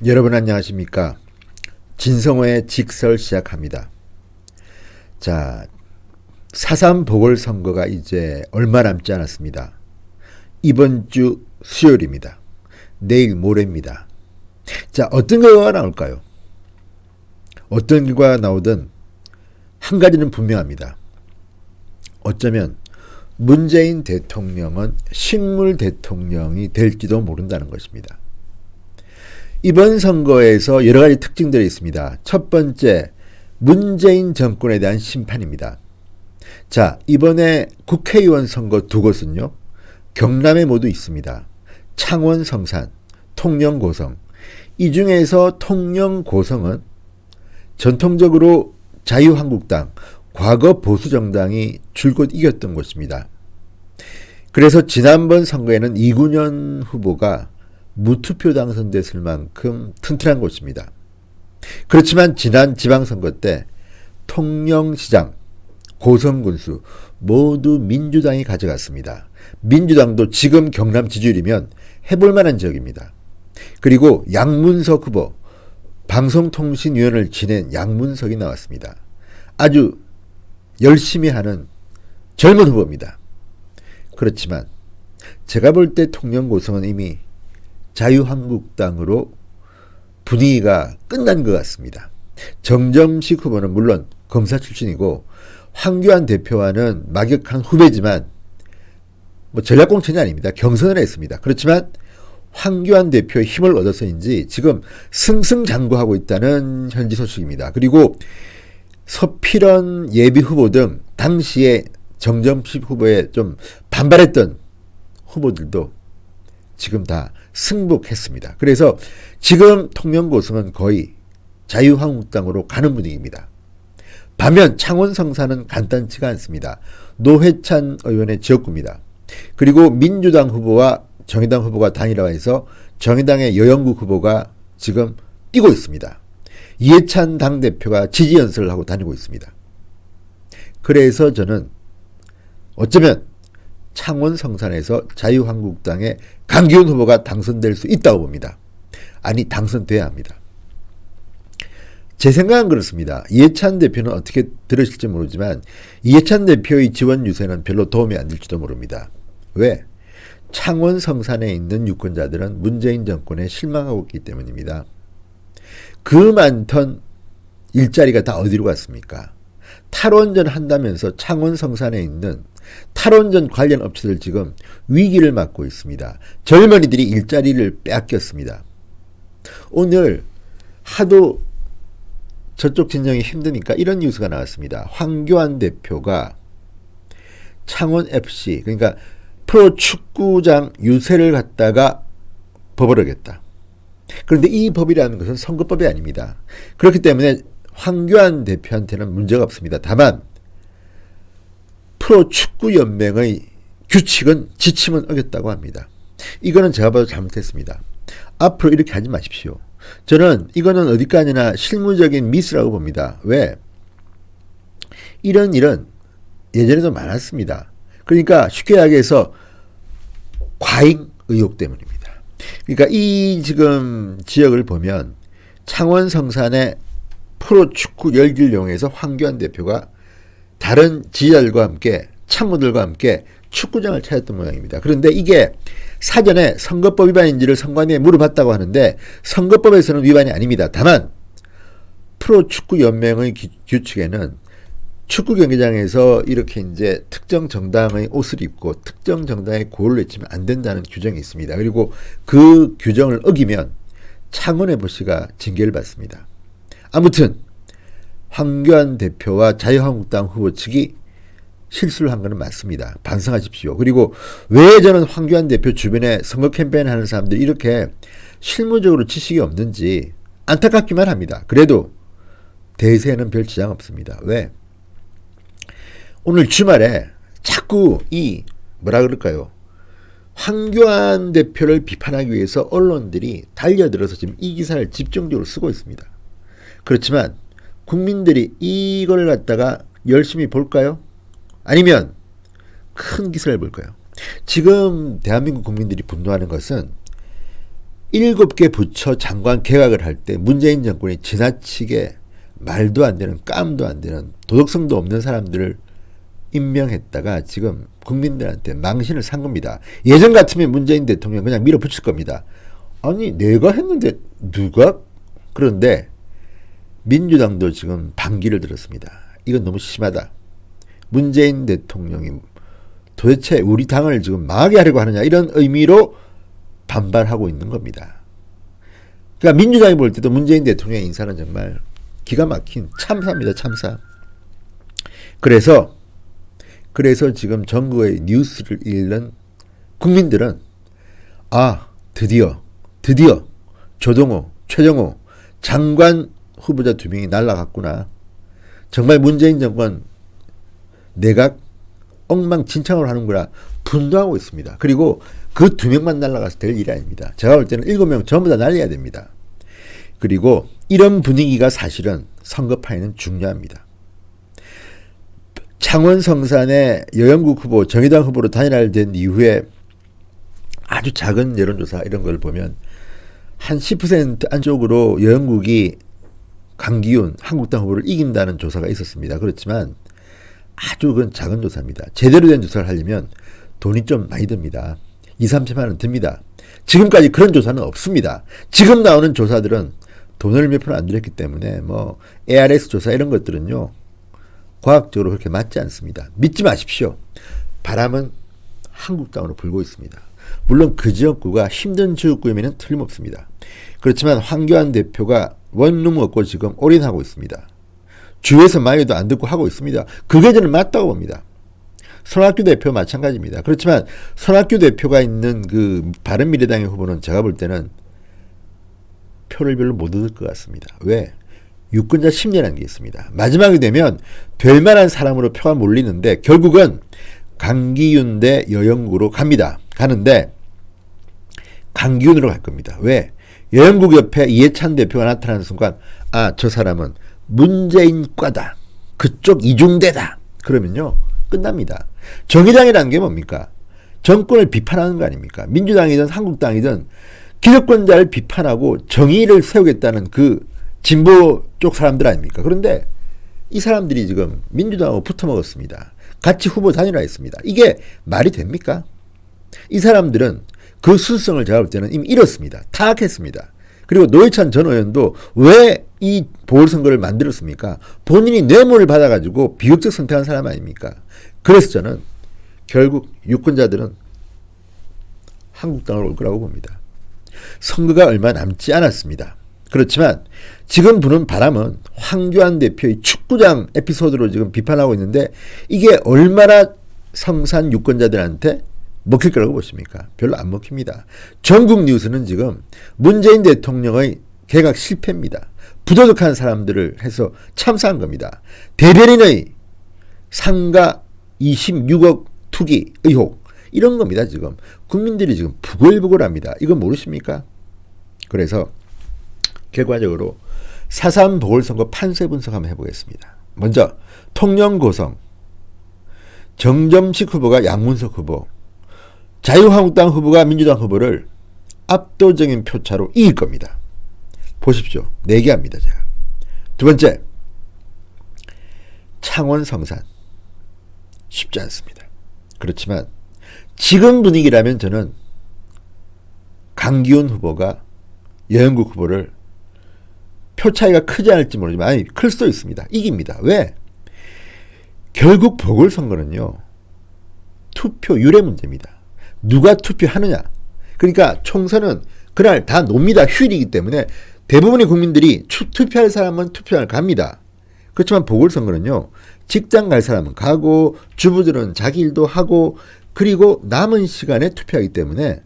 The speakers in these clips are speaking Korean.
여러분 안녕하십니까? 진성호의 직설 시작합니다. 자, 4.3 보궐선거가 이제 얼마 남지 않았습니다. 이번 주 수요일입니다. 내일 모레입니다. 자, 어떤 결과가 나올까요? 어떤 결과가 나오든 한 가지는 분명합니다. 어쩌면 문재인 대통령은 식물 대통령이 될지도 모른다는 것입니다. 이번 선거에서 여러 가지 특징들이 있습니다. 첫 번째, 문재인 정권에 대한 심판입니다. 자, 이번에 국회의원 선거 두 곳은요, 경남에 모두 있습니다. 창원, 성산, 통영, 고성. 이 중에서 통영, 고성은 전통적으로 자유한국당, 과거 보수정당이 줄곧 이겼던 곳입니다. 그래서 지난번 선거에는 이군현 후보가 무투표 당선됐을 만큼 튼튼한 곳입니다. 그렇지만 지난 지방선거 때 통영시장, 고성군수 모두 민주당이 가져갔습니다. 민주당도 지금 경남 지지율이면 해볼 만한 지역입니다. 그리고 양문석 후보, 방송통신위원을 지낸 양문석이 나왔습니다. 아주 열심히 하는 젊은 후보입니다. 그렇지만 제가 볼 때 통영 고성은 이미 자유한국당으로 분위기가 끝난 것 같습니다. 정점식 후보는 물론 검사 출신이고 황교안 대표와는 막역한 후배지만 전략공천이 아닙니다. 경선을 했습니다. 그렇지만 황교안 대표의 힘을 얻어서인지 지금 승승장구하고 있다는 현지 소식입니다. 그리고 서필원 예비후보 등 당시에 정점식 후보에 좀 반발했던 후보들도 지금 다 승복했습니다. 그래서 지금 통영고성은 거의 자유한국당으로 가는 분위기입니다. 반면 창원 성산은 간단치가 않습니다. 노회찬 의원의 지역구입니다. 그리고 민주당 후보와 정의당 후보가 단일화해서 정의당의 여영국 후보가 지금 뛰고 있습니다. 이해찬 당대표가 지지연설을 하고 다니고 있습니다. 그래서 저는 어쩌면 창원 성산에서 자유한국당의 강기훈 후보가 당선될 수 있다고 봅니다. 아니, 당선돼야 합니다. 제 생각은 그렇습니다. 이해찬 대표는 어떻게 들으실지 모르지만 이해찬 대표의 지원 유세는 별로 도움이 안 될지도 모릅니다. 왜? 창원 성산에 있는 유권자들은 문재인 정권에 실망하고 있기 때문입니다. 그 많던 일자리가 다 어디로 갔습니까? 탈원전 한다면서 창원 성산에 있는 탈원전 관련 업체들 지금 위기를 맞고 있습니다. 젊은이들이 일자리를 빼앗겼습니다. 오늘 하도 저쪽 진영이 힘드니까 이런 뉴스가 나왔습니다. 황교안 대표가 창원FC, 그러니까 프로축구장 유세를 갖다가 법을 어겼다. 그런데 이 법이라는 것은 선거법이 아닙니다. 그렇기 때문에 황교안 대표한테는 문제가 없습니다. 다만 프로축구연맹의 규칙은 지침은 어겼다고 합니다. 이거는 제가 봐도 잘못했습니다. 앞으로 이렇게 하지 마십시오. 저는 이거는 어디까지나 실무적인 미스라고 봅니다. 왜? 이런 일은 예전에도 많았습니다. 그러니까 쉽게 이야기해서 과잉 의혹 때문입니다. 그러니까 이 지금 지역을 보면 창원 성산의 프로축구 열기용에서 황교안 대표가 다른 지지자들과 함께 참모들과 함께 축구장을 찾았던 모양입니다. 그런데 이게 사전에 선거법 위반인지를 선관위에 물어봤다고 하는데 선거법에서는 위반이 아닙니다. 다만 프로축구연맹의 규칙에는 축구 경기장에서 이렇게 이제 특정 정당의 옷을 입고 특정 정당의 구호를 외치면 안 된다는 규정이 있습니다. 그리고 그 규정을 어기면 창원FC가 징계를 받습니다. 아무튼 황교안 대표와 자유한국당 후보 측이 실수를 한 것은 맞습니다. 반성하십시오. 그리고 왜 저는 황교안 대표 주변에 선거 캠페인 하는 사람들이 이렇게 실무적으로 지식이 없는지 안타깝기만 합니다. 그래도 대세에는 별 지장 없습니다. 왜? 오늘 주말에 자꾸 뭐라 그럴까요? 황교안 대표를 비판하기 위해서 언론들이 달려들어서 지금 이 기사를 집중적으로 쓰고 있습니다. 그렇지만 국민들이 이걸 갖다가 열심히 볼까요? 아니면 큰 기사를 볼까요? 지금 대한민국 국민들이 분노하는 것은 7개 부처 장관 개각을 할 때 문재인 정권이 지나치게 말도 안 되는, 깜도 안 되는, 도덕성도 없는 사람들을 임명했다가 지금 국민들한테 망신을 산 겁니다. 예전 같으면 문재인 대통령 그냥 밀어붙일 겁니다. 아니 내가 했는데 누가? 그런데 민주당도 지금 반기를 들었습니다. 이건 너무 심하다. 문재인 대통령이 도대체 우리 당을 지금 망하게 하려고 하느냐, 이런 의미로 반발하고 있는 겁니다. 그러니까 민주당이 볼 때도 문재인 대통령의 인사는 정말 기가 막힌 참사입니다. 참사. 그래서 지금 전국의 뉴스를 읽는 국민들은 드디어 조동호, 최정호 장관 후보자 2명이 날아갔구나. 정말 문재인 정권 내각 엉망진창으로 하는구나 분노하고 있습니다. 그리고 그 2명만 날아가서 될 일이 아닙니다. 제가 볼 때는 7명 전부 다 날려야 됩니다. 그리고 이런 분위기가 사실은 선거판에는 중요합니다. 창원 성산의 여영국 후보, 정의당 후보로 단일화된 이후에 아주 작은 여론조사 이런 걸 보면 한 10% 안쪽으로 여영국이 강기훈 한국당 후보를 이긴다는 조사가 있었습니다. 그렇지만 아주 그건 작은 조사입니다. 제대로 된 조사를 하려면 돈이 좀 많이 듭니다. 2, 30만 원 듭니다. 지금까지 그런 조사는 없습니다. 지금 나오는 조사들은 돈을 몇 푼 안 들였기 때문에 뭐 ARS 조사 이런 것들은요 과학적으로 그렇게 맞지 않습니다. 믿지 마십시오. 바람은 한국당으로 불고 있습니다. 물론 그 지역구가 힘든 지역구이면 틀림없습니다. 그렇지만 황교안 대표가 원룸 없고 지금 올인하고 있습니다. 주위에서 말도 안 듣고 하고 있습니다. 그게 저는 맞다고 봅니다. 손학규 대표 마찬가지입니다. 그렇지만 손학규 대표가 있는 그 바른미래당의 후보는 제가 볼 때는 표를 별로 못 얻을 것 같습니다. 왜? 유권자 심리라는 게 있습니다. 마지막이 되면 될 만한 사람으로 표가 몰리는데 결국은 강기훈 대 여영국으로 가는데 강기훈으로 갈 겁니다. 왜? 여영국 옆에 이해찬 대표가 나타나는 순간 저 사람은 문재인과다. 그쪽 이중대다. 그러면요 끝납니다. 정의당이라는 게 뭡니까? 정권을 비판하는 거 아닙니까? 민주당이든 한국당이든 기득권자를 비판하고 정의를 세우겠다는 그 진보 쪽 사람들 아닙니까? 그런데 이 사람들이 지금 민주당하고 붙어먹었습니다. 같이 후보 단일화했습니다. 이게 말이 됩니까? 이 사람들은 그 순성을 제가 볼 때는 이미 잃었습니다. 타락했습니다. 그리고 노회찬 전 의원도 왜 이 보궐선거를 만들었습니까? 본인이 뇌물을 받아가지고 비극적 선택한 사람 아닙니까? 그래서 저는 결국 유권자들은 한국당을 올 거라고 봅니다. 선거가 얼마 남지 않았습니다. 그렇지만 지금 부는 바람은 황교안 대표의 축구장 에피소드로 지금 비판하고 있는데 이게 얼마나 성산 유권자들한테 먹힐 거라고 보십니까? 별로 안 먹힙니다. 전국 뉴스는 지금 문재인 대통령의 개각 실패입니다. 부도덕한 사람들을 해서 참사한 겁니다. 대변인의 상가 26억 투기 의혹 이런 겁니다. 지금 국민들이 지금 부글부글합니다. 이거 모르십니까? 그래서 결과적으로 4.3 보궐선거 판세 분석 한번 해보겠습니다. 먼저 통영고성 정점식 후보가 양문석 후보, 자유한국당 후보가 민주당 후보를 압도적인 표차로 이길 겁니다. 보십시오. 4개 합니다. 제가. 두 번째, 창원 성산 쉽지 않습니다. 그렇지만 지금 분위기라면 저는 강기훈 후보가 여영국 후보를 표 차이가 크지 않을지 모르지만 클 수도 있습니다. 이깁니다. 왜? 결국 보궐선거는요. 투표율의 문제입니다. 누가 투표하느냐. 그러니까 총선은 그날 다 놉니다. 휴일이기 때문에 대부분의 국민들이 투표할 사람은 투표를 갑니다. 그렇지만 보궐선거는요. 직장 갈 사람은 가고 주부들은 자기 일도 하고 그리고 남은 시간에 투표하기 때문에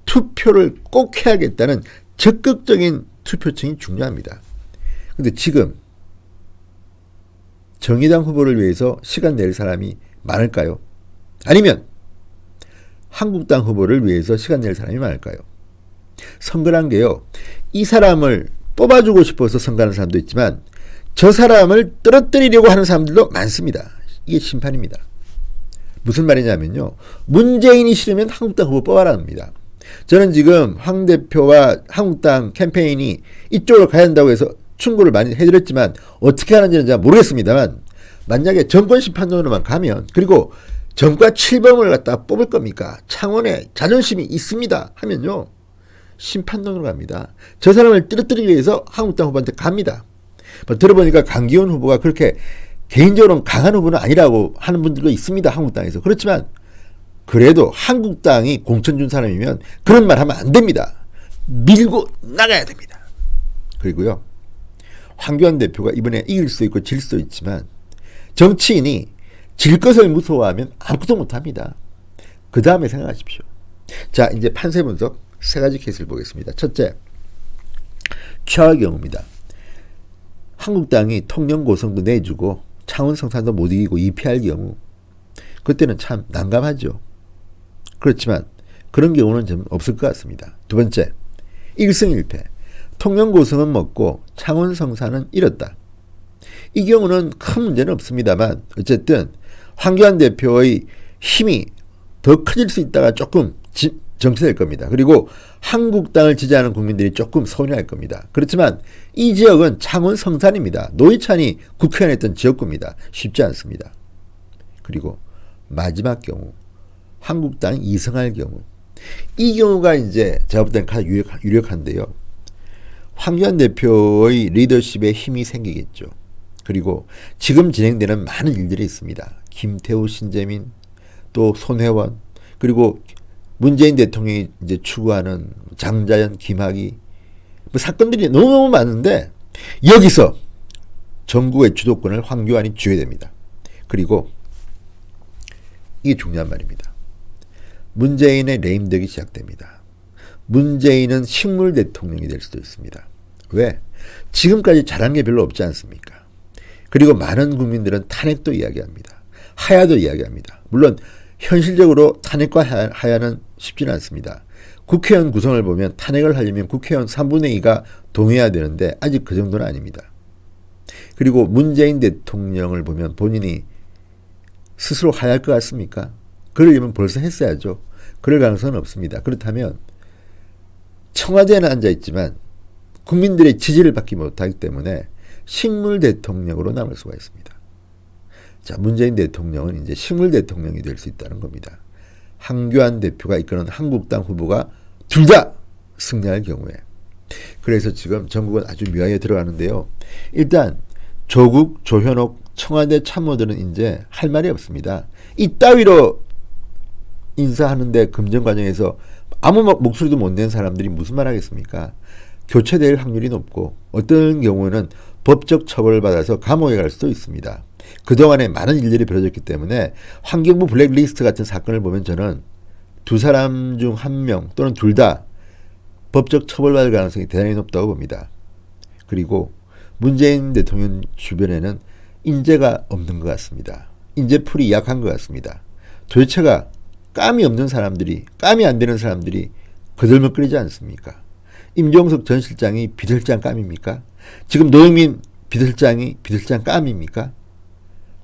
투표를 꼭 해야겠다는 적극적인 투표층이 중요합니다. 근데 지금 정의당 후보를 위해서 시간 낼 사람이 많을까요? 아니면 한국당 후보를 위해서 시간 낼 사람이 많을까요? 선거란 게요. 이 사람을 뽑아주고 싶어서 선거하는 사람도 있지만 저 사람을 떨어뜨리려고 하는 사람들도 많습니다. 이게 심판입니다. 무슨 말이냐면요. 문재인이 싫으면 한국당 후보 뽑아라 합니다. 저는 지금 황 대표와 한국당 캠페인이 이쪽으로 가야 한다고 해서 충고를 많이 해드렸지만 어떻게 하는지는 잘 모르겠습니다만 만약에 정권 심판론으로만 가면 그리고 정과 7범을 갖다 뽑을 겁니까? 창원에 자존심이 있습니다 하면요. 심판론으로 갑니다. 저 사람을 떨어뜨리기 위해서 한국당 후보한테 갑니다. 들어보니까 강기훈 후보가 그렇게 개인적으로는 강한 후보는 아니라고 하는 분들도 있습니다. 한국당에서. 그렇지만 그래도 한국당이 공천 준 사람이면 그런 말 하면 안 됩니다. 밀고 나가야 됩니다. 그리고요. 황교안 대표가 이번에 이길 수도 있고 질 수도 있지만 정치인이 질 것을 무서워하면 아무것도 못합니다. 그 다음에 생각하십시오. 자, 이제 판세 분석 세 가지 케이스를 보겠습니다. 첫째, 최악의 경우입니다. 한국당이 통영 고성도 내주고 창원 성산도 못 이기고 2패할 경우 그때는 참 난감하죠. 그렇지만 그런 경우는 좀 없을 것 같습니다. 두 번째, 1승 1패. 통영 고성은 먹고 창원 성산은 잃었다. 이 경우는 큰 문제는 없습니다만 어쨌든 황교안 대표의 힘이 더 커질 수 있다가 조금 정체될 겁니다. 그리고 한국당을 지지하는 국민들이 조금 서운해할 겁니다. 그렇지만 이 지역은 창원 성산입니다. 노회찬이 국회의원 했던 지역구입니다. 쉽지 않습니다. 그리고 마지막 경우 한국당이 2승할 경우 이 경우가 이제 제가 볼 때는 가장 유력한데요. 황교안 대표의 리더십에 힘이 생기겠죠. 그리고 지금 진행되는 많은 일들이 있습니다. 김태우, 신재민, 또 손혜원, 그리고 문재인 대통령이 이제 추구하는 장자연, 김학의 사건들이 너무너무 많은데 여기서 전국의 주도권을 황교안이 쥐어야 됩니다. 그리고 이게 중요한 말입니다. 문재인의 레임덕이 시작됩니다. 문재인은 식물 대통령이 될 수도 있습니다. 왜? 지금까지 잘한 게 별로 없지 않습니까? 그리고 많은 국민들은 탄핵도 이야기합니다. 하야도 이야기합니다. 물론 현실적으로 탄핵과 하야는 쉽지는 않습니다. 국회의원 구성을 보면 탄핵을 하려면 국회의원 3분의 2가 동의해야 되는데 아직 그 정도는 아닙니다. 그리고 문재인 대통령을 보면 본인이 스스로 하야할 것 같습니까? 그러려면 벌써 했어야죠. 그럴 가능성은 없습니다. 그렇다면 청와대에는 앉아있지만 국민들의 지지를 받지 못하기 때문에 식물 대통령으로 남을 수가 있습니다. 자, 문재인 대통령은 이제 식물 대통령이 될 수 있다는 겁니다. 황교안 대표가 이끄는 한국당 후보가 둘 다 승리할 경우에. 그래서 지금 전국은 아주 묘하게 들어가는데요. 일단 조국, 조현옥, 청와대 참모들은 이제 할 말이 없습니다. 이따위로 인사하는데 금전 과정에서 아무 목소리도 못 낸 사람들이 무슨 말 하겠습니까? 교체될 확률이 높고 어떤 경우는 법적 처벌을 받아서 감옥에 갈 수도 있습니다. 그동안에 많은 일들이 벌어졌기 때문에 환경부 블랙리스트 같은 사건을 보면 저는 두 사람 중 한 명 또는 둘 다 법적 처벌받을 가능성이 대단히 높다고 봅니다. 그리고 문재인 대통령 주변에는 인재가 없는 것 같습니다. 인재풀이 약한 것 같습니다. 도대체가 감이 없는 사람들이, 감이 안 되는 사람들이 거들먹거리지 않습니까? 임종석 전 실장이 비서실장 감입니까? 지금 노영민 비서실장이 비서실장 감입니까?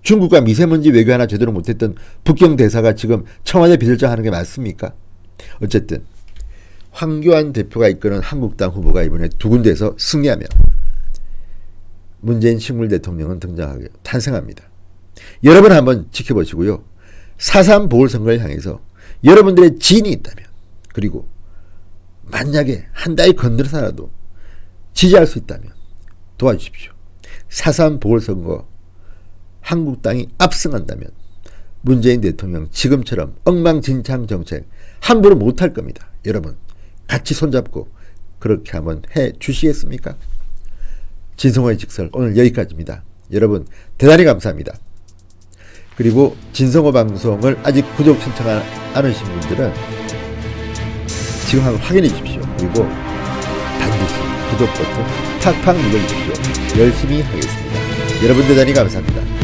중국과 미세먼지 외교 하나 제대로 못했던 북경 대사가 지금 청와대 비서실장 하는 게 맞습니까? 어쨌든 황교안 대표가 이끄는 한국당 후보가 이번에 두 군데에서 승리하며 문재인 식물 대통령은 등장하게 탄생합니다. 여러분 한번 지켜보시고요. 4.3 보궐선거를 향해서 여러분들의 지인이 있다면 그리고 만약에 한 달이 건드려서라도 지지할 수 있다면 도와주십시오. 4.3 보궐선거 한국당이 압승한다면 문재인 대통령 지금처럼 엉망진창 정책 함부로 못할 겁니다. 여러분 같이 손잡고 그렇게 한번 해 주시겠습니까? 진성호의 직설 오늘 여기까지입니다. 여러분 대단히 감사합니다. 그리고 진성호 방송을 아직 구독 신청 않으신 분들은 지금 한번 확인해 주십시오. 그리고 반드시 구독 버튼 팍팍 눌러주십시오. 열심히 하겠습니다. 여러분 대단히 감사합니다.